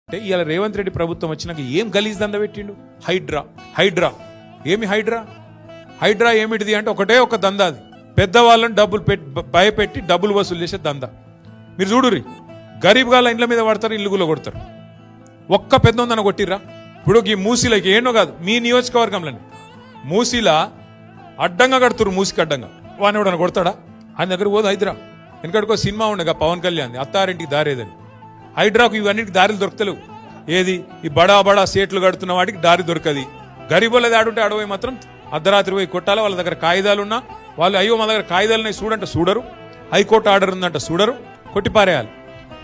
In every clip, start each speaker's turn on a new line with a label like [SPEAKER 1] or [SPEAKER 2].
[SPEAKER 1] అంటే ఇవాళ రేవంత్ రెడ్డి ప్రభుత్వం వచ్చినాక ఏం గలీజ్ దంద పెట్టిండు? హైడ్రా హైడ్రా ఏమి హైడ్రా? హైడ్రా ఏమిటిది అంటే ఒకటే ఒక దందా, అది పెద్దవాళ్ళని డబ్బులు భయపెట్టి డబ్బులు వసూలు చేసే దందా. మీరు చూడుర్రి, గరీబ్ గాళ్ళ ఇండ్ల మీద పడతారు, ఇల్లుగులో కొడతారు. ఒక్క పెద్ద ఉందని కొట్టిర్రా? ఇప్పుడు ఈ మూసీలకి ఏంటో కాదు, మీ నియోజకవర్గంలోనే మూసీలా అడ్డంగా కడుతురు, మూసికి అడ్డంగా. వాడిని ఎవడన్నా కొడతాడా? ఆయన దగ్గర పోదు హైడ్రా. వెనకడికో సినిమా ఉండగా పవన్ కళ్యాణ్, అత్తారింటికి దారేదని. హైడ్రాకు ఇవన్నిటికి దారిలు దొరకలేవు. ఏది ఈ బడా బడా సేట్లు కడుతున్న వాటికి దారి దొరకది. గరీబులది ఆడుంటే ఆడపోయి మాత్రం అర్ధరాత్రి పోయి కొట్టాలి. వాళ్ళ దగ్గర కాగితాలు ఉన్నా వాళ్ళు అయ్యో మా దగ్గర కాగితాలున్నాయి చూడంటే చూడరు, హైకోర్టు ఆర్డర్ ఉందంటే చూడరు, కొట్టిపారేయాలి.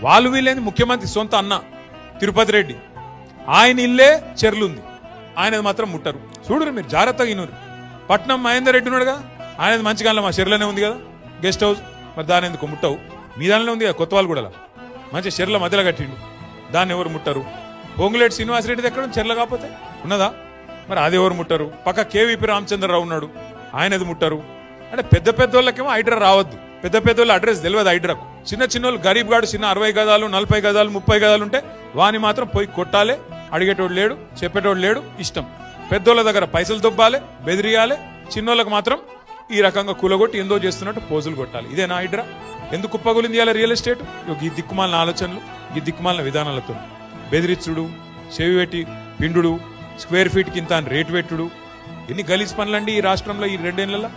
[SPEAKER 1] వాళ్ళు వీళ్ళేంది ముఖ్యమంత్రి సొంత అన్న తిరుపతి రెడ్డి, ఆయన ఇల్లే చెర్లుంది, ఆయనది మాత్రం ముట్టరు. చూడరు మీరు, జాగ్రత్తగా ఇనురు. పట్నం మహేందర్ రెడ్డి ఉన్నాడుగా, ఆయనది మంచిగా మా చెర్లనే ఉంది కదా గెస్ట్ హౌస్, మరి దాని ఎందుకు ముట్టవు? మీ దానిలో ఉంది కదా కొత్త వాళ్ళు కూడా, మంచి చెర్ల మధ్యలో కట్టిండు, దాన్ని ఎవరు ముట్టరు? పొంగులేటి శ్రీనివాసరెడ్డిది ఎక్కడ చెర్ల కాకపోతే ఉన్నదా? మరి అది ఎవరు ముట్టరు? పక్క కేవీపీ రామచంద్రరావు ఉన్నాడు, ఆయనది ముట్టరు. అంటే పెద్ద పెద్దోళ్ళకేమో హైడ్రా రావద్దు, పెద్ద పెద్దోళ్ళ అడ్రస్ తెలియదు హైడ్రాకు. చిన్న చిన్నోళ్ళు గరీబ్ గాడు చిన్న 60 గదాలు 40 గదాలు 30 గదాలు ఉంటే వాని మాత్రం పోయి కొట్టాలి. అడిగేటోడు లేడు, చెప్పేటోడు లేడు, ఇష్టం. పెద్దోళ్ళ దగ్గర పైసలు దొబ్బాలి, బెదిరియాలి, చిన్నోళ్ళకి మాత్రం ఈ రకంగా కూలగొట్టి ఎందో చేస్తున్నట్టు పోజులు కొట్టాలి. ఇదేనా హైడ్రా? ఎందుకు కుప్పగులింది ఇవాళ రియల్ ఎస్టేట్? ఈ దిక్కుమాలిన ఆలోచనలు, ఈ దిక్కుమాలిన విధానాలతో బెదిరించుడు, చెవి పెట్టి పిండుడు, స్క్వేర్ ఫీట్ కింద రేటు పెట్టుడు, ఎన్ని గలీజ్ పనులండి ఈ రాష్ట్రంలో ఈ 2 ఏళ్లలో.